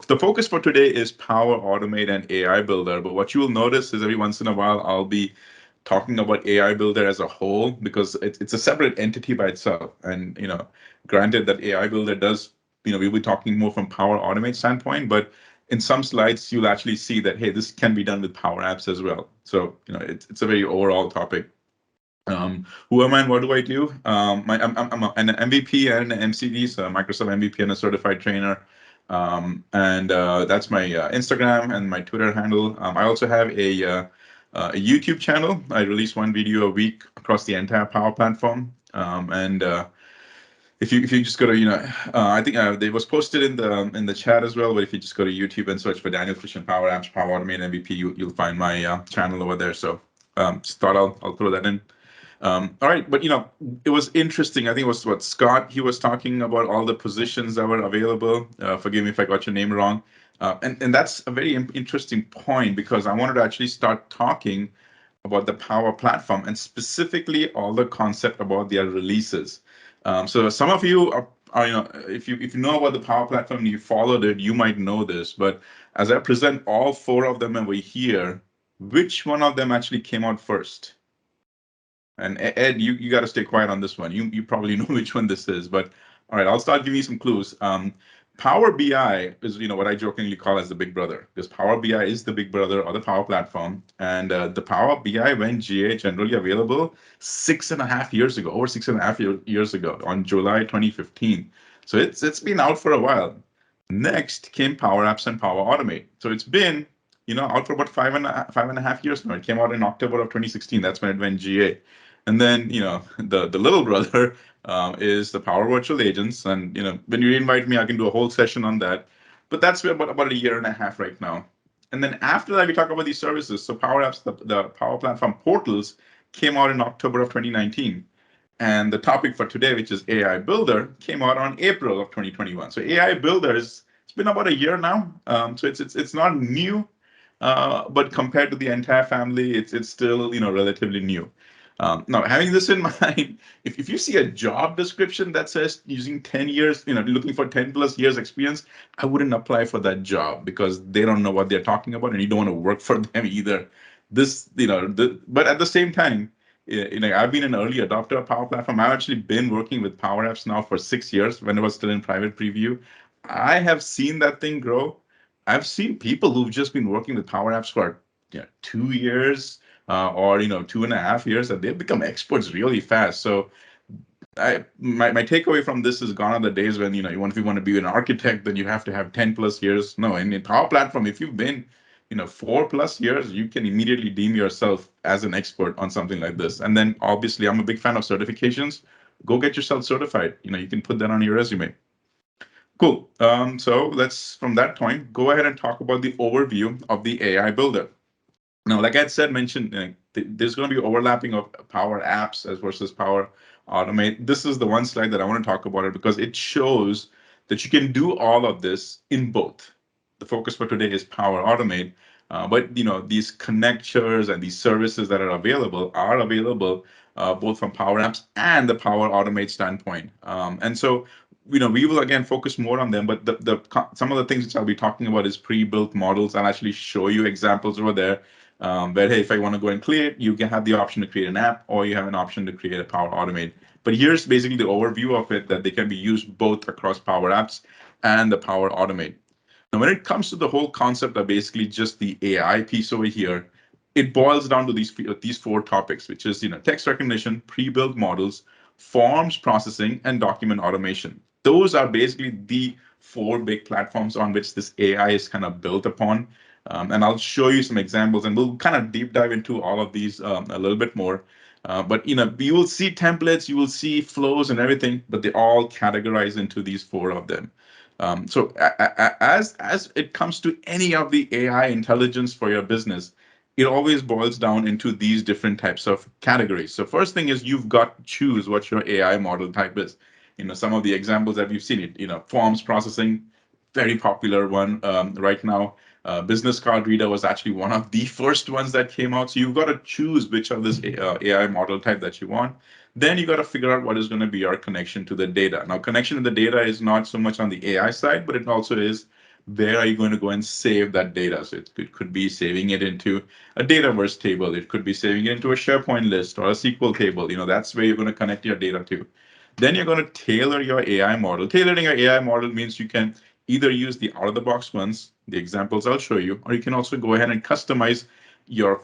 The focus for today is Power Automate and AI Builder. But what you will notice is every once in a while, I'll be talking about AI Builder as a whole because it's a separate entity by itself. And, granted that AI Builder does, we'll be talking more from Power Automate standpoint, but in some slides, you'll actually see that, hey, this can be done with Power Apps as well. So, it's a very overall topic. Who am I and what do I do? I'm an MVP and an MCD, so Microsoft MVP and a certified trainer. And that's my Instagram and my Twitter handle. I also have a YouTube channel. I release one video a week across the entire Power Platform. And if you just go to I think it was posted in the chat as well. But if you just go to YouTube and search for Daniel Christian Power Apps, Power Automate MVP, you'll find my channel over there. So just thought I'll throw that in. All right, but it was interesting. I think it was what Scott, he was talking about all the positions that were available. Forgive me if I got your name wrong. And that's a very interesting point because I wanted to actually start talking about the Power Platform and specifically all the concept about their releases. So some of you are if you know about the Power Platform and you followed it, you might know this. But as I present all four of them over here, which one of them actually came out first? And Ed, you got to stay quiet on this one. You probably know which one this is, but all right, I'll start giving you some clues. Power BI is what I jokingly call as the big brother, because Power BI is the big brother of the Power Platform, and the Power BI went GA generally available 6.5 years ago, over 6.5 years ago, on July 2015. So it's been out for a while. Next came Power Apps and Power Automate. So it's been out for about 5.5 years now. It came out in October of 2016. That's when it went GA. And then, the little brother is the Power Virtual Agents. And, when you invite me, I can do a whole session on that. But that's about 1.5 years right now. And then after that, we talk about these services. So Power Apps, the Power Platform portals came out in October of 2019. And the topic for today, which is AI Builder, came out on April of 2021. So AI Builder it's been about a year now. So it's not new, but compared to the entire family, it's still relatively new. Now, having this in mind, if you see a job description that says using 10 years, looking for 10 plus years experience, I wouldn't apply for that job because they don't know what they're talking about and you don't want to work for them either. But at the same time, I've been an early adopter of Power Platform. I've actually been working with Power Apps now for 6 years when it was still in private preview. I have seen that thing grow. I've seen people who've just been working with Power Apps for 2 years or 2.5 years, and they've become experts really fast. So my takeaway from this is gone are the days when if you want to be an architect, then you have to have 10 plus years. No, in Power Platform, if you've been 4+ years, you can immediately deem yourself as an expert on something like this. And then obviously, I'm a big fan of certifications. Go get yourself certified. You can put that on your resume. Cool. So let's, from that point, go ahead and talk about the overview of the AI Builder. Now, like I had mentioned, there's going to be overlapping of Power Apps as versus Power Automate. This is the one slide that I want to talk about it because it shows that you can do all of this in both. The focus for today is Power Automate, but these connectors and these services that are available both from Power Apps and the Power Automate standpoint. And so we will again focus more on them, but some of the things which I'll be talking about is pre-built models. I'll actually show you examples over there. But hey, if I want to go and create, you can have the option to create an app, or you have an option to create a Power Automate. But here's basically the overview of it, that they can be used both across Power Apps and the Power Automate. Now, when it comes to the whole concept of basically just the AI piece over here, it boils down to these four topics, which is text recognition, pre-built models, forms processing, and document automation. Those are basically the four big platforms on which this AI is kind of built upon. And I'll show you some examples, and we'll kind of deep dive into all of these a little bit more. But you will see templates, you will see flows and everything, but they all categorize into these four of them. So as it comes to any of the AI intelligence for your business, it always boils down into these different types of categories. So first thing is you've got to choose what your AI model type is. Some of the examples that we've seen it, forms processing, very popular one right now. Business card reader was actually one of the first ones that came out. So you've got to choose which of this AI model type that you want. Then you got to figure out what is going to be your connection to the data. Now, connection to the data is not so much on the AI side, but it also is where are you going to go and save that data? So it could be saving it into a Dataverse table. It could be saving it into a SharePoint list or a SQL table. That's where you're going to connect your data to. Then you're going to tailor your AI model. Tailoring your AI model means you can either use the out-of-the-box ones, the examples I'll show you, or you can also go ahead and customize your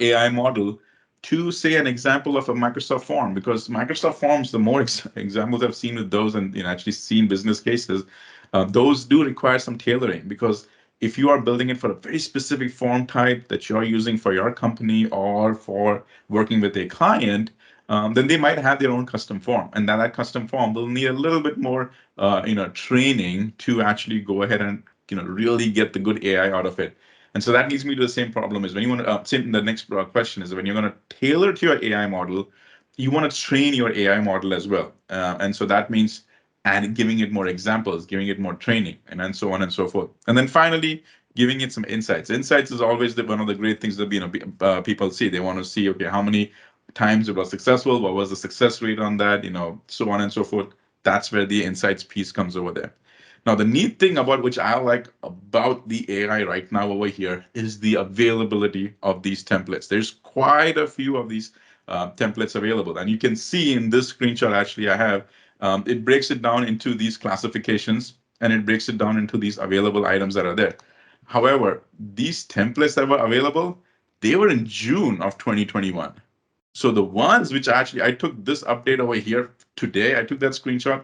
AI model to say an example of a Microsoft form, because Microsoft forms, the more examples I've seen with those and actually seen business cases, those do require some tailoring, because if you are building it for a very specific form type that you're using for your company or for working with a client, then they might have their own custom form, and that custom form will need a little bit more, training to actually go ahead and really get the good AI out of it. And so that leads me to the same problem is when you want to, the next question is when you're going to tailor to your AI model, you want to train your AI model as well. And so that means and giving it more examples, giving it more training, and then so on and so forth. And then finally, giving it some insights. Insights is always one of the great things that people see. They want to see, okay, how many times it was successful, what was the success rate on that, so on and so forth. That's where the insights piece comes over there. Now, the neat thing about which I like about the AI right now over here is the availability of these templates. There's quite a few of these templates available. And you can see in this screenshot, actually, I have, it breaks it down into these classifications, and it breaks it down into these available items that are there. However, these templates that were available, they were in June of 2021. So the ones which I took this update over here today, I took that screenshot.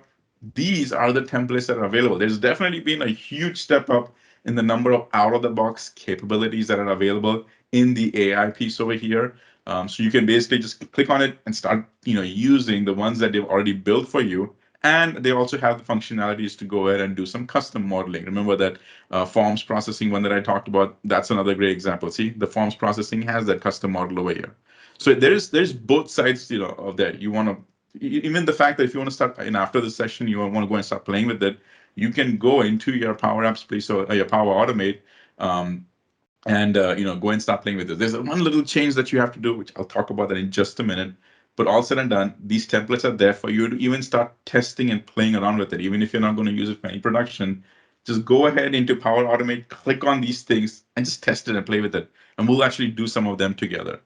These are the templates that are available. There's definitely been a huge step up in the number of out-of-the-box capabilities that are available in the AI piece over here. So you can basically just click on it and start, using the ones that they've already built for you. And they also have the functionalities to go ahead and do some custom modeling. Remember that forms processing one that I talked about? That's another great example. See, the forms processing has that custom model over here. So there's both sides, of that. You want to, even the fact that if you want to start, after the session, you want to go and start playing with it, you can go into your Power Apps place or your Power Automate, and go and start playing with it. There's one little change that you have to do, which I'll talk about that in just a minute. But all said and done, these templates are there for you to even start testing and playing around with it. Even if you're not going to use it for any production, just go ahead into Power Automate, click on these things, and just test it and play with it. And we'll actually do some of them together.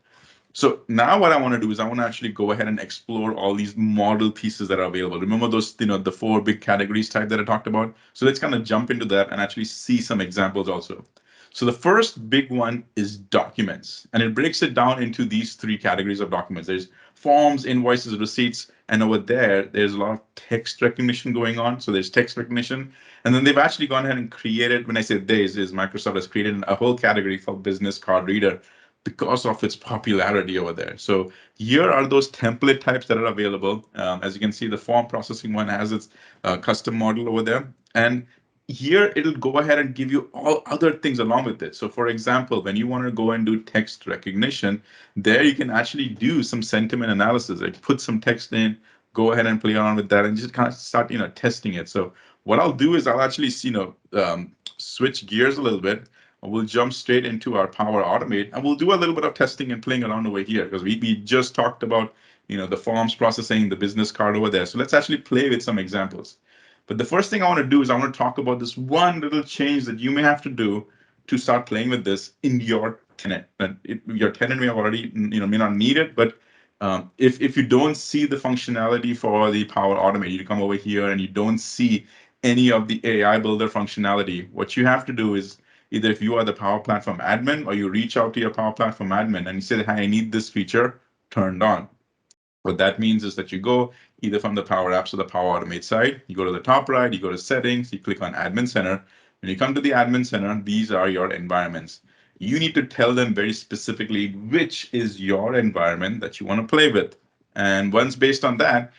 So now what I want to do is I want to actually go ahead and explore all these model pieces that are available. Remember those, the 4 big categories type that I talked about? So let's kind of jump into that and actually see some examples also. So the first big one is documents, and it breaks it down into these 3 categories of documents. There's forms, invoices, receipts, and over there's a lot of text recognition going on. So there's text recognition, and then they've actually gone ahead and created, when I say is Microsoft has created a whole category called business card reader because of its popularity over there. So here are those template types that are available. As you can see, the form processing one has its custom model over there. And here it'll go ahead and give you all other things along with it. So for example, when you want to go and do text recognition, there you can actually do some sentiment analysis, like put some text in, go ahead and play around with that and just kind of start, testing it. So what I'll do is I'll actually, switch gears a little bit. We'll jump straight into our Power Automate, and we'll do a little bit of testing and playing around over here, because we just talked about, the forms processing, the business card over there. So let's actually play with some examples. But the first thing I want to do is I want to talk about this one little change that you may have to do to start playing with this in your tenant. And your tenant may have already, may not need it, but if you don't see the functionality for the Power Automate, you come over here and you don't see any of the AI Builder functionality, what you have to do is either if you are the Power Platform admin or you reach out to your Power Platform admin and you say, hey, I need this feature turned on. What that means is that you go either from the Power Apps or the Power Automate side, you go to the top right, you go to settings, you click on Admin Center. When you come to the Admin Center, these are your environments. You need to tell them very specifically which is your environment that you want to play with. And once based on that,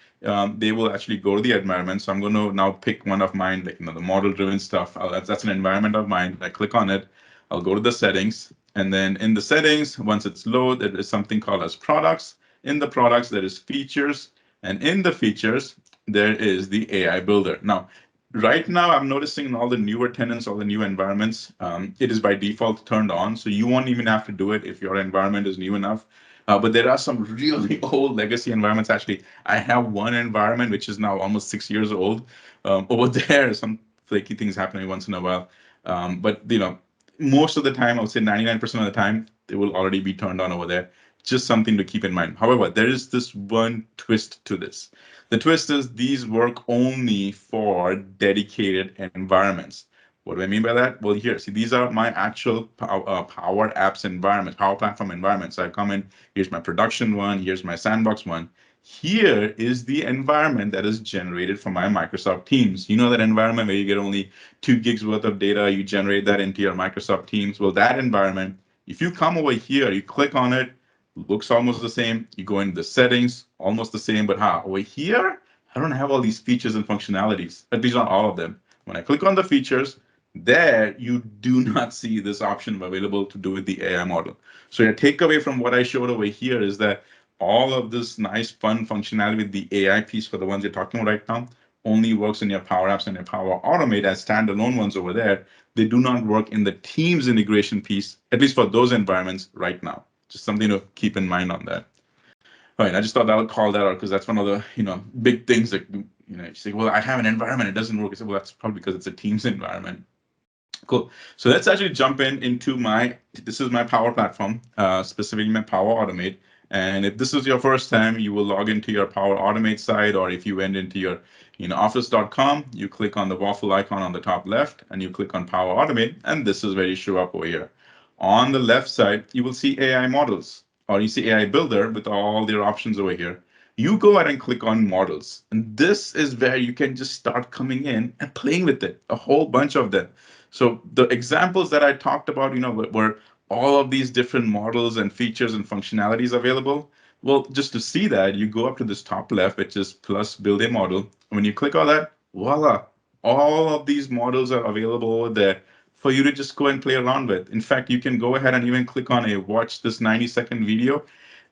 they will actually go to the environment. So I'm going to now pick one of mine, like the model-driven stuff. That's an environment of mine. I click on it. I'll go to the settings, and then in the settings, once it's loaded, there is something called as products. In the products, there is features, and in the features, there is the AI Builder. Now, right now, I'm noticing in all the newer tenants, all the new environments, it is by default turned on, so you won't even have to do it if your environment is new enough. But there are some really old legacy environments. Actually, I have one environment which is now almost 6 years old. Over there, some flaky things happening once in a while. But most of the time, I would say 99% of the time, it will already be turned on over there. Just something to keep in mind. However, there is this one twist to this. The twist is these work only for dedicated environments. What do I mean by that? Well, here, see, these are my actual Power Apps environment, Power Platform environments. So I come in, here's my production one, here's my sandbox one. Here is the environment that is generated from my Microsoft Teams. You know that environment where you get only 2 gigs worth of data, you generate that into your Microsoft Teams. Well, that environment, if you come over here, you click on it, looks almost the same. You go into the settings, almost the same, but over here, I don't have all these features and functionalities, at least not all of them. When I click on the features, there you do not see this option available to do with the AI model. So your takeaway from what I showed over here is that all of this nice fun functionality with the AI piece for the ones you're talking about right now only works in your Power Apps and your Power Automate as standalone ones over there. They do not work in the Teams integration piece, at least for those environments right now. Just something to keep in mind on that. All right, I just thought I would call that out because that's one of the big things that you say, well, I have an environment, it doesn't work. I said, well, that's probably because it's a Teams environment. Cool. So let's actually jump into this is my Power Platform, specifically my Power Automate. And if this is your first time, you will log into your Power Automate site, or if you went into your office.com, you click on the waffle icon on the top left, and you click on Power Automate, and this is where you show up over here. On the left side, you will see AI models, or you see AI Builder with all their options over here. You go ahead and click on models, and this is where you can just start coming in and playing with it, a whole bunch of them. So the examples that I talked about, were all of these different models and features and functionalities available. Well, just to see that, you go up to this top left, which is plus build a model. When you click on that, voila, all of these models are available over there for you to just go and play around with. In fact, you can go ahead and even click on a watch this 90-second video.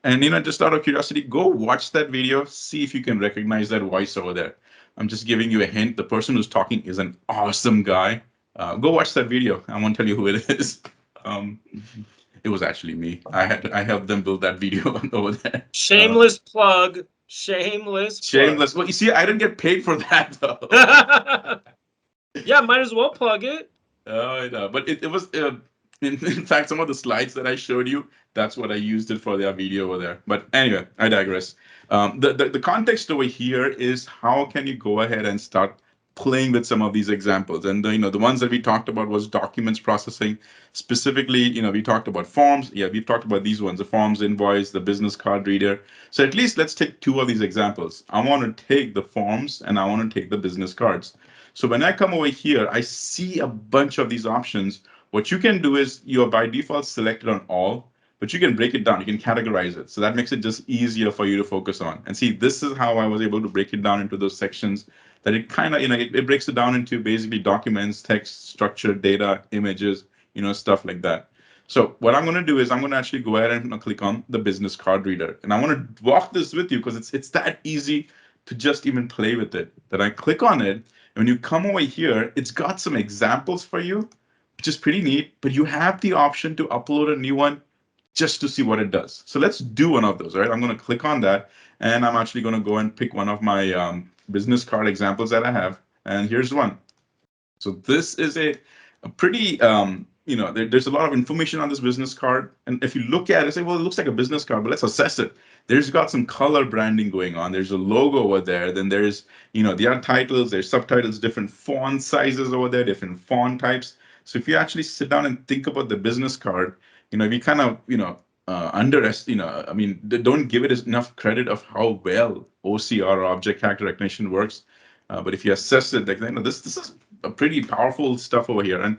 And just out of curiosity, go watch that video, see if you can recognize that voice over there. I'm just giving you a hint. The person who's talking is an awesome guy. Go watch that video. I won't tell you who it is. It was actually me. I helped them build that video over there. Shameless plug. Shameless. Well, you see, I didn't get paid for that though. Yeah, might as well plug it. I know, but it was in fact some of the slides that I showed you. That's what I used it for their video over there. But anyway, I digress. The context over here is how can you go ahead and start playing with some of these examples. And the ones that we talked about was documents processing. Specifically, we talked about forms. Yeah, we've talked about these ones, the forms invoice, the business card reader. So at least let's take 2 of these examples. I want to take the forms and I want to take the business cards. So when I come over here, I see a bunch of these options. What you can do is you're by default selected on all, but you can break it down. You can categorize it. So that makes it just easier for you to focus on. And see, this is how I was able to break it down into those sections that it kind of, it breaks it down into basically documents, text, structured data, images, stuff like that. So what I'm going to do is I'm going to actually go ahead and click on the business card reader. And I want to walk this with you because it's that easy to just even play with it. That I click on it. And when you come over here, it's got some examples for you, which is pretty neat. But you have the option to upload a new one just to see what it does. So let's do one of those, right? I'm going to click on that. And I'm actually going to go and pick one of my business card examples that I have. And here's one. So this is a pretty, there's a lot of information on this business card. And if you look at it, say, well, it looks like a business card, but let's assess it. There's got some color branding going on. There's a logo over there. Then there's, there are titles, there's subtitles, different font sizes over there, different font types. So if you actually sit down and think about the business card, we kind of, underestimate, don't give it enough credit of how well OCR, or object character recognition, works. But if you assess it, this is a pretty powerful stuff over here. And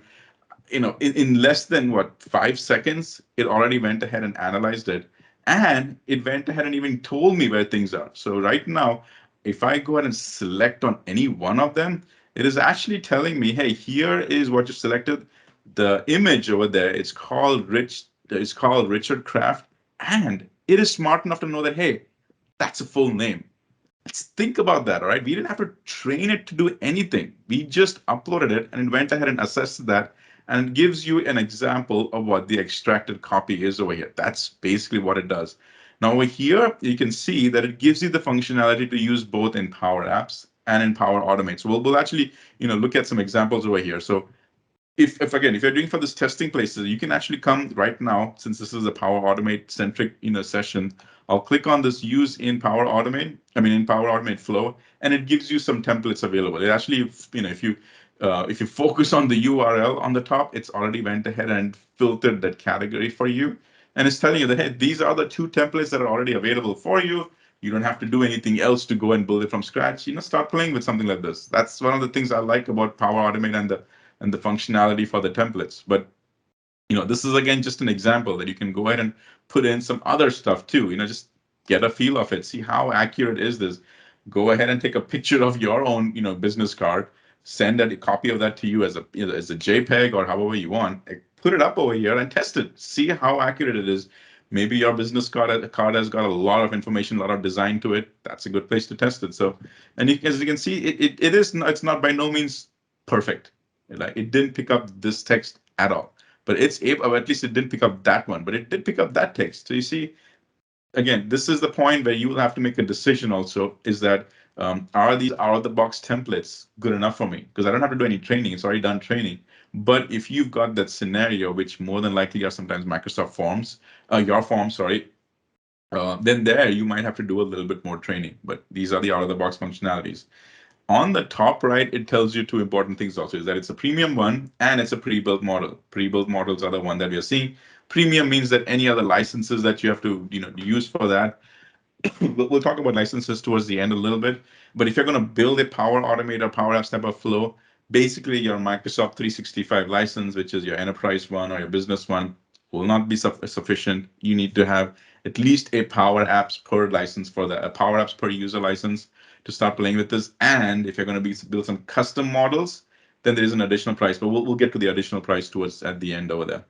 in less than 5 seconds, it already went ahead and analyzed it, and it went ahead and even told me where things are. So right now, if I go ahead and select on any one of them, it is actually telling me, hey, here is what you selected. The image over there, it's called Richard Kraft, and it is smart enough to know that, hey, that's a full name. Let's think about that, all right? We didn't have to train it to do anything. We just uploaded it, and it went ahead and assessed that, and it gives you an example of what the extracted copy is over here. That's basically what it does. Now over here, you can see that it gives you the functionality to use both in Power Apps and in Power Automate. So we'll actually, look at some examples over here. So if again, if you're doing for this testing places, you can actually come right now, since this is a Power Automate centric, session. I'll click on this use in Power Automate. In Power Automate Flow, and it gives you some templates available. It actually, if you focus on the URL on the top, it's already went ahead and filtered that category for you, and it's telling you that, hey, these are the 2 templates that are already available for you. You don't have to do anything else to go and build it from scratch. Start playing with something like this. That's one of the things I like about Power Automate and the functionality for the templates. But this is again just an example that you can go ahead and put in some other stuff too. Just get a feel of it, see how accurate is this. Go ahead and take a picture of your own business card, send a copy of that to you as a as a JPEG or however you want. Put it up over here and test it. See how accurate it is. Maybe your business card has got a lot of information, a lot of design to it. That's a good place to test it. So, and as you can see, it is not, it's not by no means perfect. Like, it didn't pick up this text at all, but it's able, or at least it didn't pick up that one, but it did pick up that text. So you see, again, this is the point where you will have to make a decision also, is that are these out of the box templates good enough for me? Because I don't have to do any training, it's already done training. But if you've got that scenario, which more than likely are sometimes Microsoft Forms, your forms, sorry, then there you might have to do a little bit more training. But these are the out of the box functionalities. On the top right, it tells you 2 important things also, is that it's a premium one and it's a pre-built model. Pre-built models are the one that we are seeing. Premium means that any other licenses that you have to use for that. We'll talk about licenses towards the end a little bit. But if you're going to build a Power Automate or Power Apps type of flow, basically your Microsoft 365 license, which is your enterprise one or your business one, will not be sufficient. You need to have at least a Power Apps per license for that, a Power Apps per user license to start playing with this. And if you're going to build some custom models, then there is an additional price, but we'll get to the additional price towards at the end over there.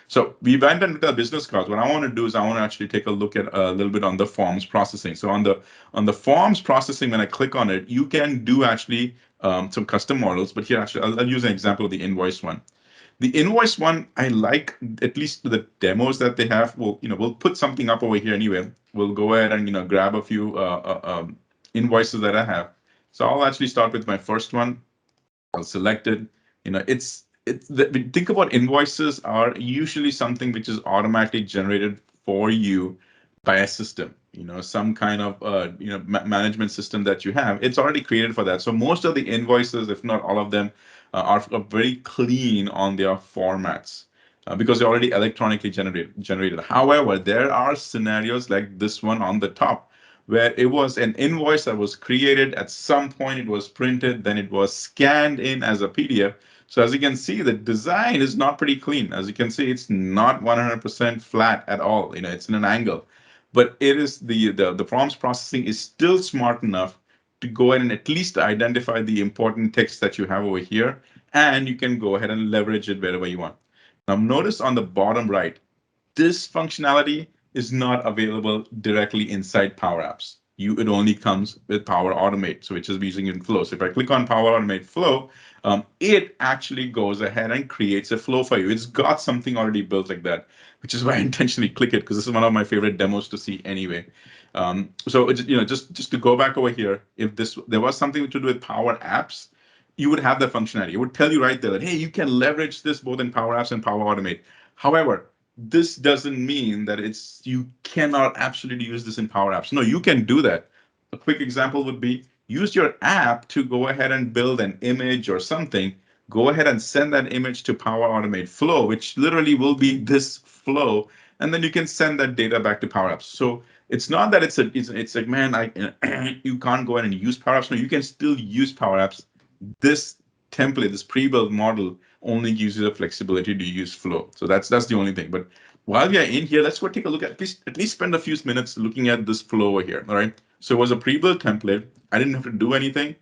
So we went in with our business cards. What I want to do is I want to actually take a look at a little bit on the forms processing. So on the forms processing, when I click on it, you can do actually some custom models. But here, actually, I'll use an example of the invoice one. The invoice one, I like, at least the demos that they have. We'll put something up over here anyway. We'll go ahead and grab a few invoices that I have. So I'll actually start with my first one. I'll select it. Think about invoices are usually something which is automatically generated for you by a system. Some kind of management system that you have. It's already created for that. So most of the invoices, if not all of them, are very clean on their formats. Because they're already electronically generated. However, there are scenarios like this one on the top, where it was an invoice that was created. At some point, it was printed, then it was scanned in as a PDF. So as you can see, the design is not pretty clean. As you can see, it's not 100% flat at all. It's in an angle. But it is the forms processing is still smart enough to go ahead and at least identify the important text that you have over here, and you can go ahead and leverage it wherever you want. Now, notice on the bottom right, this functionality is not available directly inside Power Apps. It only comes with Power Automate, so which is using in Flow. So if I click on Power Automate Flow, it actually goes ahead and creates a flow for you. It's got something already built like that, which is why I intentionally click it, because this is one of my favorite demos to see anyway. So it's, just to go back over here, if there was something to do with Power Apps, you would have that functionality. It would tell you right there that, hey, you can leverage this both in Power Apps and Power Automate. However, this doesn't mean that you cannot absolutely use this in Power Apps. No, you can do that. A quick example would be use your app to go ahead and build an image or something. Go ahead and send that image to Power Automate Flow, which literally will be this flow, and then you can send that data back to Power Apps. So it's not that it's like, man, you can't go ahead and use Power Apps. No, you can still use Power Apps. This template, this pre-built model, only gives you the flexibility to use Flow. So that's the only thing. But while we are in here, let's go take a look at least spend a few minutes looking at this flow over here. All right. So it was a pre-built template. I didn't have to do anything.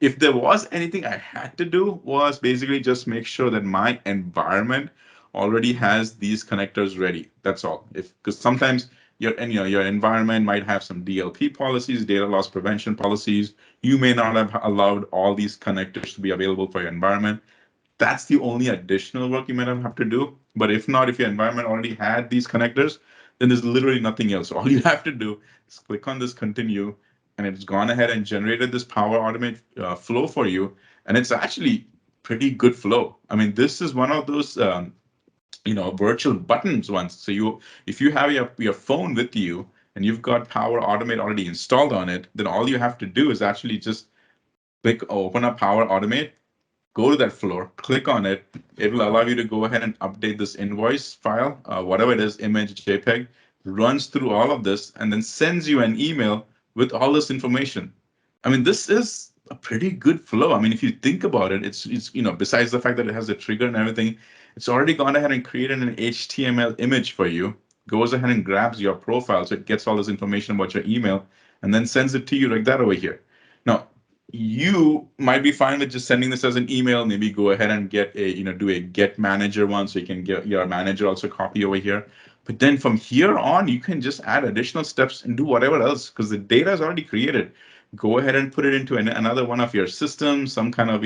If there was anything I had to do, was basically just make sure that my environment already has these connectors ready. That's all. Because sometimes your environment might have some DLP policies, data loss prevention policies. You may not have allowed all these connectors to be available for your environment. That's the only additional work you might have to do. But if not, if your environment already had these connectors, then there's literally nothing else. All you have to do is click on this continue, and it's gone ahead and generated this Power Automate flow for you, and it's actually pretty good flow. I mean, this is one of those virtual buttons ones. So if you have your phone with you and you've got Power Automate already installed on it, then all you have to do is actually just open up Power Automate, go to that floor, click on it. It will allow you to go ahead and update this invoice file, whatever it is, image, JPEG, runs through all of this, and then sends you an email with all this information. I mean, this is a pretty good flow. I mean, if you think about it, it's besides the fact that it has a trigger and everything, it's already gone ahead and created an HTML image for you, goes ahead and grabs your profile, so it gets all this information about your email, and then sends it to you like that over here. Now, you might be fine with just sending this as an email. Maybe go ahead and get do a get manager one, so you can get your manager also copy over here. But then from here on, you can just add additional steps and do whatever else, because the data is already created. Go ahead and put it into another one of your systems, some kind of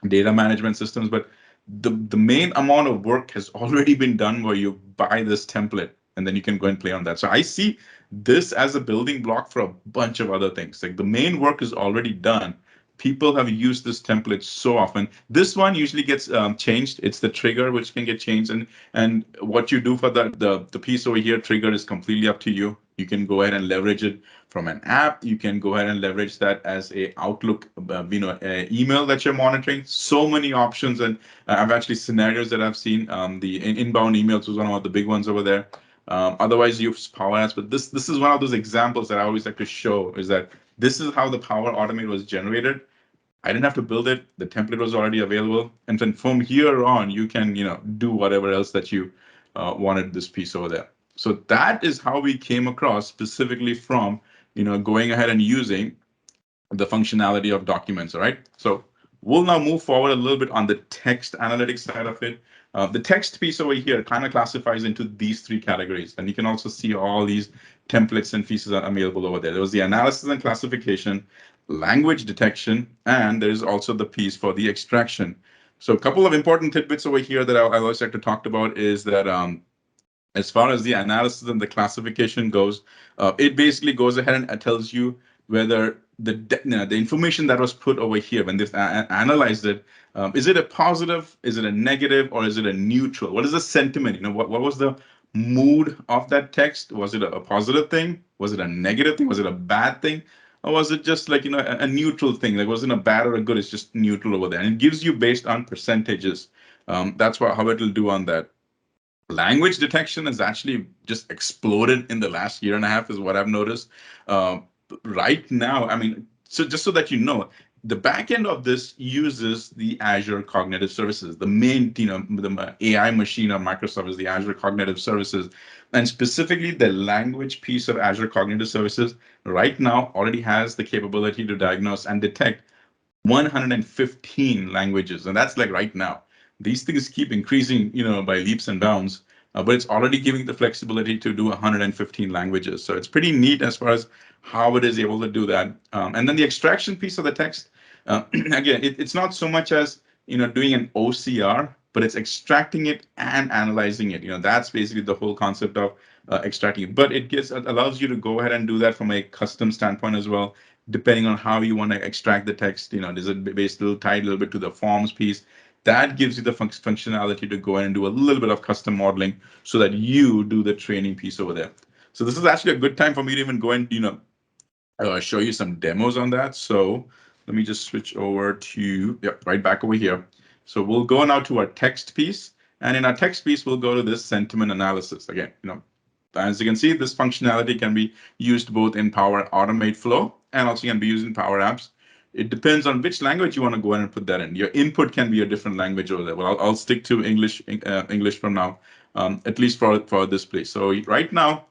data management systems. But the main amount of work has already been done where you buy this template and then you can go and play on that. So I see this as a building block for a bunch of other things. Like the main work is already done. People have used this template so often. This one usually gets changed. It's the trigger which can get changed, and what you do for the piece over here, trigger, is completely up to you. You can go ahead and leverage it from an app. You can go ahead and leverage that as a Outlook, email that you're monitoring. So many options, and I've actually scenarios that I've seen. The inbound emails was one of the big ones over there. Otherwise, you use Power Apps, but this is one of those examples that I always like to show, is that this is how the Power Automate was generated. I didn't have to build it. The template was already available, and then from here on, you can do whatever else that you wanted this piece over there. So that is how we came across specifically from going ahead and using the functionality of documents. All right. So we'll now move forward a little bit on the text analytics side of it. The text piece over here kind of classifies into these three categories, and you can also see all these templates and pieces are available over there. There was the analysis and classification, language detection, and there's also the piece for the extraction. So a couple of important tidbits over here that I always like to talk about is that as far as the analysis and the classification goes, it basically goes ahead and tells you whether the information that was put over here when they've analyzed it, is it a positive, is it a negative, or is it a neutral? What is the sentiment? What was the mood of that text? Was it a positive thing? Was it a negative thing? Was it a bad thing? Or was it just like a neutral thing? Like, wasn't a bad or a good? It's just neutral over there, and it gives you based on percentages. That's how it will do on that. Language detection has actually just exploded in the last year and a half, is what I've noticed. Uh, right now, I mean, so just so that you know, the back end of this uses the Azure Cognitive Services. The main, the AI machine of Microsoft is the Azure Cognitive Services. And specifically, the language piece of Azure Cognitive Services right now already has the capability to diagnose and detect 115 languages. And that's like right now. These things keep increasing, by leaps and bounds, but it's already giving the flexibility to do 115 languages. So it's pretty neat as far as how it is able to do that. And then the extraction piece of the text, again, it's not so much as, doing an OCR, but it's extracting it and analyzing it. That's basically the whole concept of extracting it. But it allows you to go ahead and do that from a custom standpoint as well, depending on how you want to extract the text. Does it basically tied a little bit to the forms piece? That gives you the functionality to go in and do a little bit of custom modeling so that you do the training piece over there. So this is actually a good time for me to even go and show you some demos on that. So let me just switch over to right back over here. So we'll go now to our text piece, and in our text piece we'll go to this sentiment analysis again. As you can see, this functionality can be used both in Power Automate Flow and also can be used in Power Apps. It depends on which language you want to go ahead and put that in. Your input can be a different language over there. Well, I'll stick to English from now, at least for this place. So right now,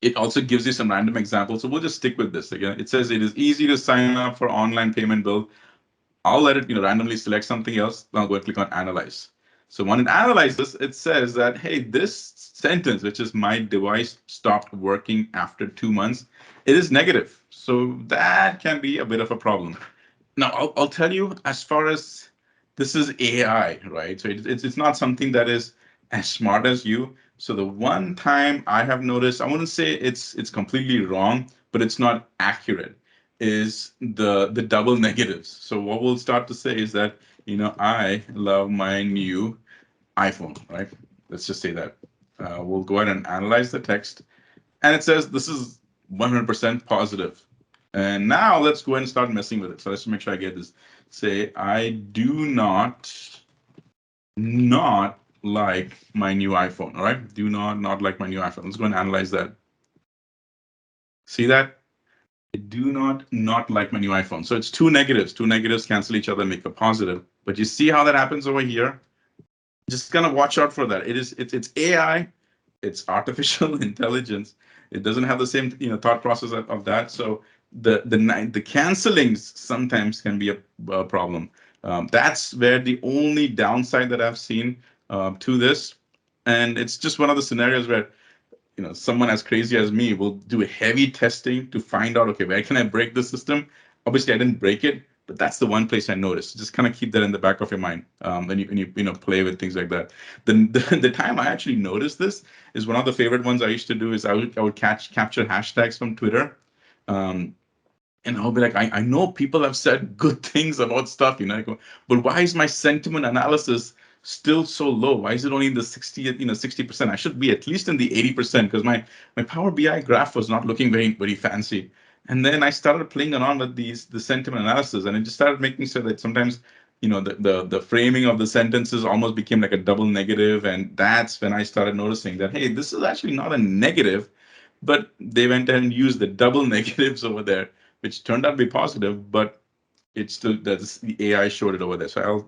it also gives you some random examples. So we'll just stick with this again. It says it is easy to sign up for online payment bill. I'll let it randomly select something else. Then I'll go and click on analyze. So when it analyzes, it says that, hey, this sentence, which is my device stopped working after 2 months, it is negative. So that can be a bit of a problem. Now, I'll tell you, as far as this is AI, right? So it's not something that is as smart as you. So the one time I have noticed, I wouldn't say it's completely wrong, but it's not accurate, is the double negatives. So what we'll start to say is that, I love my new iPhone, right? Let's just say that. We'll go ahead and analyze the text, and it says this is 100% positive. And now let's go ahead and start messing with it. So let's make sure I get this. Say, I do not like my new iPhone. All right, do not like my new iPhone. Let's go and analyze that. See that? I do not like my new iPhone. So it's two negatives. Two negatives cancel each other, make a positive. But you see how that happens over here? Just kind of watch out for that. It's AI, it's artificial intelligence. It doesn't have the same thought process of that. So the cancelings sometimes can be a problem. That's where the only downside that I've seen to this, and it's just one of the scenarios where someone as crazy as me will do heavy testing to find out, okay, where can I break the system? Obviously, I didn't break it, but that's the one place I noticed. Just kind of keep that in the back of your mind when you play with things like that. The time I actually noticed this is one of the favorite ones I used to do is I would capture hashtags from Twitter. Um, and I'll be like, I know people have said good things about stuff, but why is my sentiment analysis still so low? Why is it only in the 60%? I should be at least in the 80% because my Power BI graph was not looking very fancy. And then I started playing around with the sentiment analysis, and it just started making sure that sometimes, the framing of the sentences almost became like a double negative, and that's when I started noticing that, hey, this is actually not a negative, but they went ahead and used the double negatives over there, which turned out to be positive, but it's still the AI showed it over there. So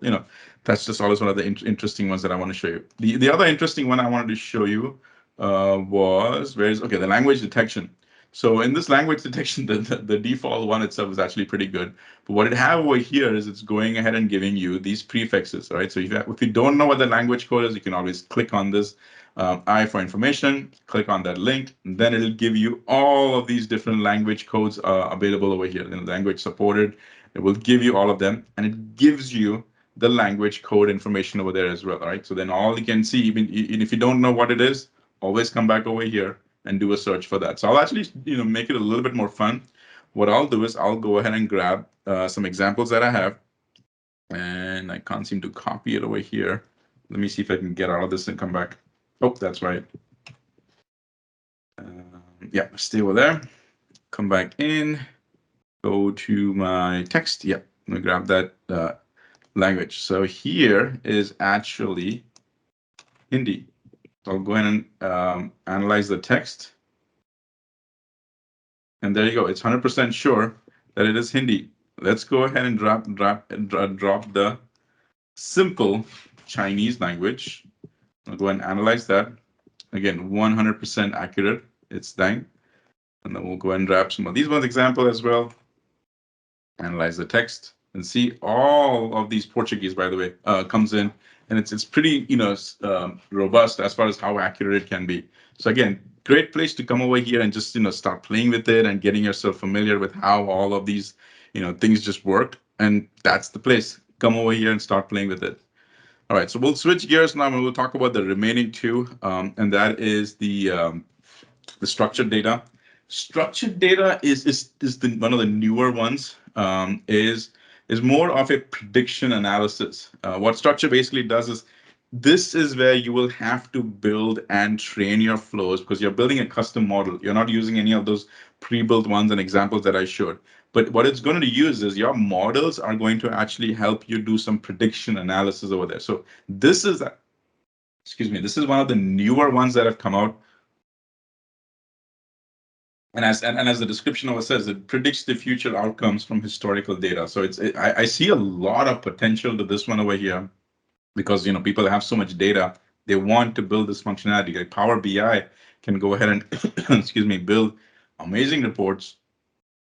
that's just always one of the interesting ones that I want to show you. The other interesting one I wanted to show you was the language detection. So in this language detection, the default one itself is actually pretty good. But what it have over here is it's going ahead and giving you these prefixes, right? So if you don't know what the language code is, you can always click on this I for information, click on that link, and then it'll give you all of these different language codes available over here. Language supported, it will give you all of them, and it gives you the language code information over there as well, right? So then all you can see, even if you don't know what it is, always come back over here and do a search for that. So I'll actually, make it a little bit more fun. What I'll do is I'll go ahead and grab some examples that I have, and I can't seem to copy it over here. Let me see if I can get out of this and come back. Oh, that's right. Yeah, stay over there. Come back in. Go to my text. Yep, let me grab that language. So here is actually Hindi. So I'll go ahead and analyze the text. And there you go. It's 100% sure that it is Hindi. Let's go ahead and drop the simple Chinese language. I'll go ahead and analyze that. Again, 100% accurate. It's dang. And then we'll go ahead and grab some of these ones example as well. Analyze the text and see all of these Portuguese, by the way, comes in, and it's pretty robust as far as how accurate it can be. So again, great place to come over here and just start playing with it and getting yourself familiar with how all of these things just work. And that's the place. Come over here and start playing with it. All right, so we'll switch gears now and we'll talk about the remaining two, and that is the structured data. Structured data is one of the newer ones. Is more of a prediction analysis. What structure basically does is this is where you will have to build and train your flows because you're building a custom model. You're not using any of those pre-built ones and examples that I showed. But what it's going to use is your models are going to actually help you do some prediction analysis over there. So this is, this is one of the newer ones that have come out. And as the description of it says, it predicts the future outcomes from historical data. So I see a lot of potential to this one over here because people have so much data, they want to build this functionality. Like Power BI can go ahead and build amazing reports,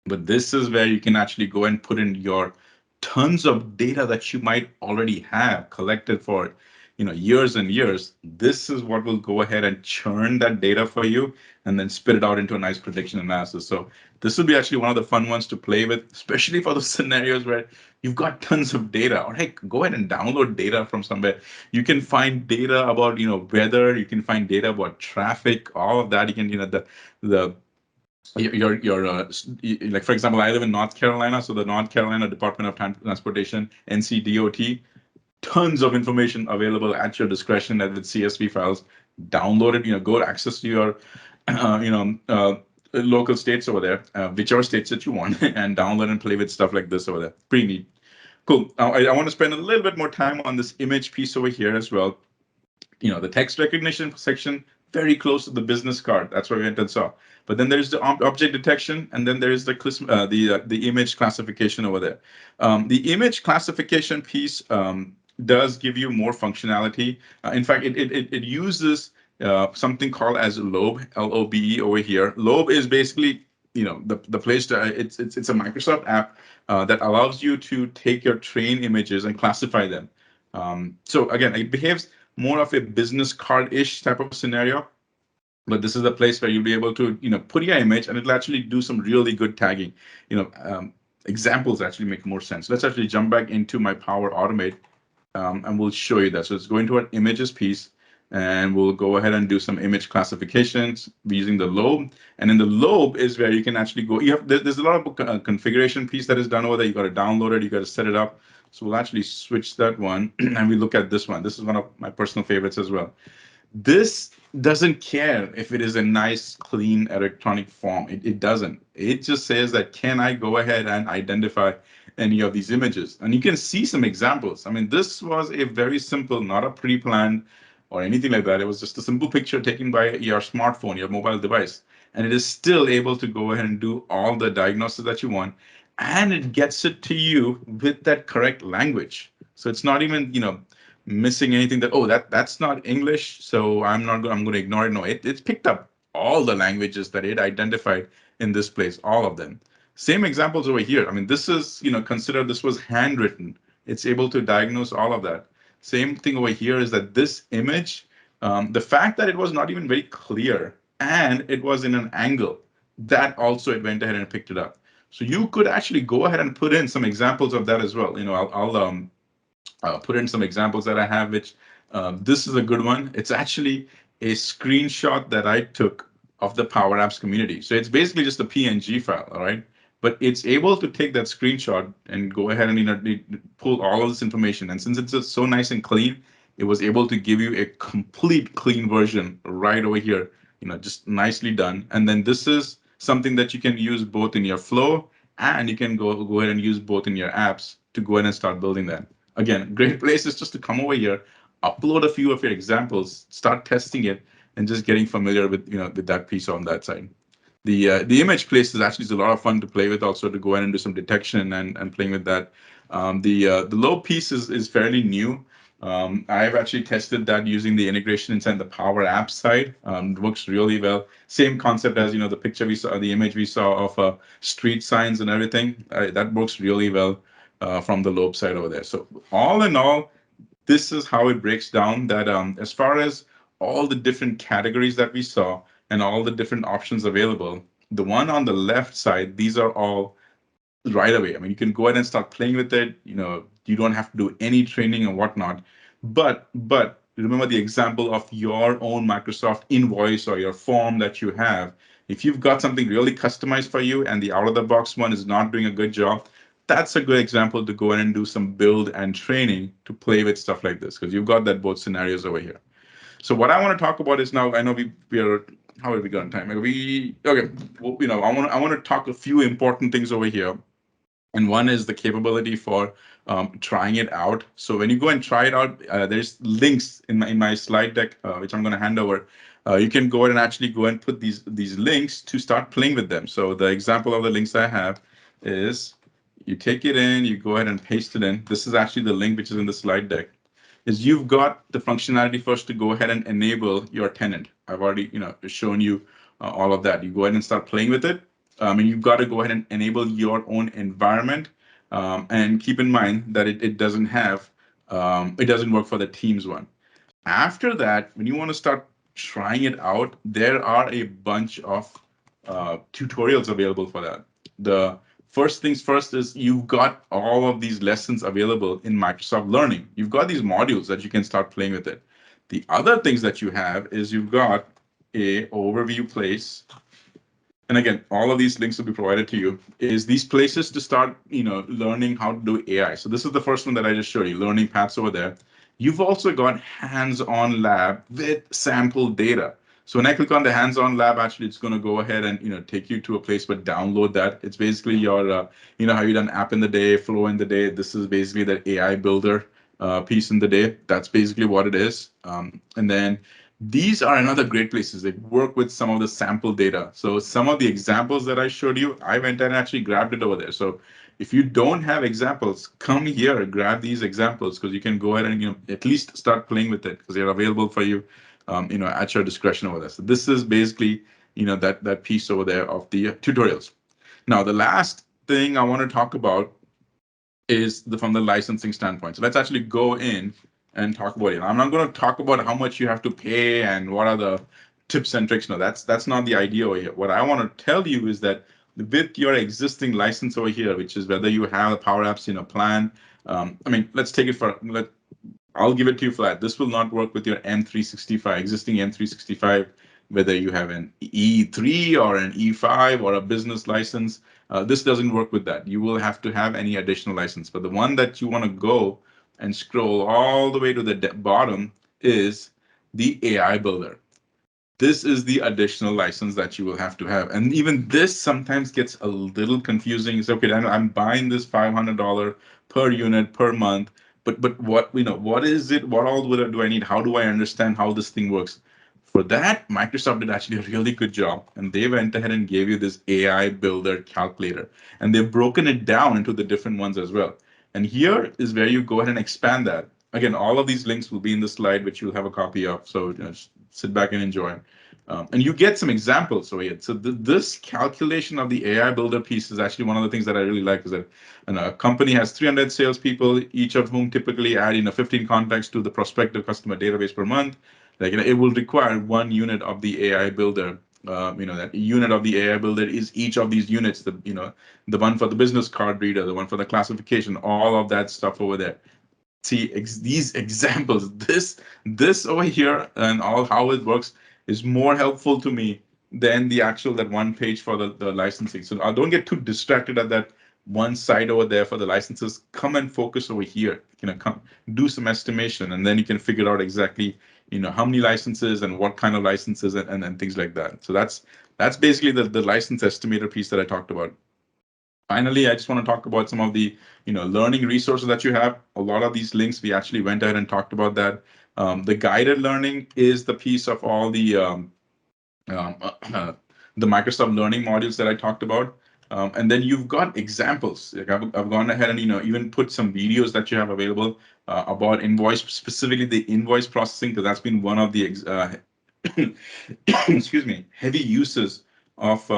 but this is where you can actually go and put in your tons of data that you might already have collected for years and years, this is what will go ahead and churn that data for you and then spit it out into a nice prediction analysis. So this will be actually one of the fun ones to play with, especially for those scenarios where you've got tons of data. Or hey, go ahead and download data from somewhere. You can find data about weather. You can find data about traffic. All of that. You can the like, for example, I live in North Carolina, so the North Carolina Department of Transportation, NCDOT, tons of information available at your discretion with CSV files. Download it, go access to your local states over there, whichever states that you want, and download and play with stuff like this over there. Pretty neat. Cool. Now I want to spend a little bit more time on this image piece over here as well. The text recognition section, very close to the business card. That's what we went and saw. But then there's the object detection, and then there is the image classification over there. The image classification piece does give you more functionality. In fact, it uses something called as Lobe, Lobe over here. Lobe is basically the place to it's a Microsoft app that allows you to take your train images and classify them. So again, it behaves more of a business card-ish type of a scenario, but this is the place where you'll be able to put your image and it'll actually do some really good tagging. Examples actually make more sense. Let's actually jump back into my Power Automate, and we'll show you that. So let's go into our images piece, and we'll go ahead and do some image classifications using the Lobe. And in the Lobe is where you can actually go. There's a lot of configuration piece that is done over there. You got to download it. You got to set it up. So we'll actually switch that one, and we look at this one. This is one of my personal favorites as well. This doesn't care if it is a nice, clean electronic form. It doesn't. It just says that, can I go ahead and identify any of these images? And you can see some examples. I mean, this was a very simple, not a pre-planned or anything like that. It was just a simple picture taken by your smartphone, your mobile device. And it is still able to go ahead and do all the diagnosis that you want. And it gets it to you with that correct language. So it's not even, missing anything that's not English, so I'm going to ignore it. No, it's picked up all the languages that it identified in this place, all of them. Same examples over here. I mean, this is, consider this was handwritten. It's able to diagnose all of that. Same thing over here is that this image, the fact that it was not even very clear and it was in an angle, that also it went ahead and picked it up. So you could actually go ahead and put in some examples of that as well. I'll put in some examples that I have, which this is a good one. It's actually a screenshot that I took of the Power Apps community. So it's basically just a PNG file, all right? But it's able to take that screenshot and go ahead and pull all of this information. And since it's just so nice and clean, it was able to give you a complete clean version right over here, just nicely done. And then this is something that you can use both in your flow, and you can go ahead and use both in your apps to go ahead and start building that. Again, great place is just to come over here, upload a few of your examples, start testing it, and just getting familiar with with that piece on that side. The image place is actually a lot of fun to play with, also to go in and do some detection and playing with that. The low piece is fairly new. I've actually tested that using the integration inside the Power Apps side. It works really well. Same concept as the picture we saw, the image we saw of street signs and everything. That works really well from the Lobe side over there. So all in all, this is how it breaks down that as far as all the different categories that we saw and all the different options available, the one on the left side, these are all right away. I mean, you can go ahead and start playing with it. You don't have to do any training and whatnot. But remember the example of your own Microsoft invoice or your form that you have. If you've got something really customized for you and the out-of-the-box one is not doing a good job, that's a good example to go in and do some build and training to play with stuff like this, because you've got that both scenarios over here. So what I want to talk about is now, I know we are, how are we got on time? Okay, well, I want to talk a few important things over here. And one is the capability for trying it out. So when you go and try it out, there's links in my slide deck, which I'm going to hand over. You can go ahead and actually go and put these links to start playing with them. So the example of the links I have is you take it in, you go ahead and paste it in. This is actually the link which is in the slide deck. Is you've got the functionality first to go ahead and enable your tenant. I've already shown you all of that. You go ahead and start playing with it. And you've got to go ahead and enable your own environment, and keep in mind that it doesn't have, it doesn't work for the Teams one. After that, when you want to start trying it out, there are a bunch of tutorials available for that. The first things first is you've got all of these lessons available in Microsoft Learning. You've got these modules that you can start playing with it. The other things that you have is you've got a overview place, and again, all of these links will be provided to you, is these places to start, learning how to do AI. So this is the first one that I just showed you, learning paths over there. You've also got hands-on lab with sample data. So when I click on the hands-on lab, actually, it's going to go ahead and take you to a place where download that. It's basically your, how you done app in the day, flow in the day. This is basically the AI builder piece in the day. That's basically what it is. And then these are another great places. They work with some of the sample data. So some of the examples that I showed you, I went and actually grabbed it over there. So if you don't have examples, come here, grab these examples because you can go ahead and at least start playing with it because they're available for you, at your discretion over there. So this is basically that piece over there of the tutorials. Now the last thing I want to talk about is from the licensing standpoint. So let's actually go in and talk about it. I'm not going to talk about how much you have to pay and what are the tips and tricks. No, that's not the idea over here. What I want to tell you is that with your existing license over here, which is whether you have a Power Apps plan. Let's take it for I'll give it to you flat. This will not work with your M365, existing M365, whether you have an E3 or an E5 or a business license. This doesn't work with that. You will have to have any additional license. But the one that you want to go and scroll all the way to the bottom is the AI Builder. This is the additional license that you will have to have. And even this sometimes gets a little confusing. It's okay, I'm buying this $500 per unit per month, but what is it? What all do I need? How do I understand how this thing works? For that, Microsoft did actually a really good job, and they went ahead and gave you this AI Builder calculator, and they've broken it down into the different ones as well. And here is where you go ahead and expand that. Again, all of these links will be in the slide, which you'll have a copy of. So just sit back and enjoy. And you get some examples of it. So this calculation of the AI Builder piece is actually one of the things that I really like. Is that a company has 300 salespeople, each of whom typically add 15 contacts to the prospective customer database per month. It will require 1 unit of the AI Builder. That unit of the AI Builder is each of these units. The one for the business card reader, the one for the classification, all of that stuff over there. See these examples, this over here and all how it works is more helpful to me than the actual that one page for the licensing. So I don't get too distracted at that one side over there for the licenses. Come and focus over here. Come do some estimation, and then you can figure out exactly how many licenses and what kind of licenses and things like that. So that's basically the license estimator piece that I talked about. Finally, I just want to talk about some of the learning resources that you have. A lot of these links, we actually went ahead and talked about that. The guided learning is the piece of all um, the Microsoft Learning modules that I talked about. And then you've got examples. Like I've gone ahead and even put some videos that you have available about invoice, specifically the invoice processing, because that's been one of the excuse me, heavy uses of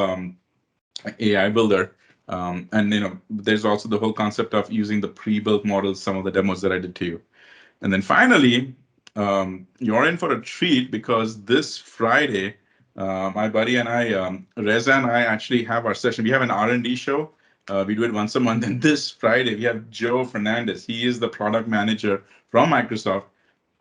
AI Builder. And there's also the whole concept of using the pre-built models, some of the demos that I did to you. And then finally, you're in for a treat because this Friday, my buddy and I, Reza and I actually have our session. We have an R&D show. We do it once a month. And this Friday, we have Joe Fernandez. He is the product manager from Microsoft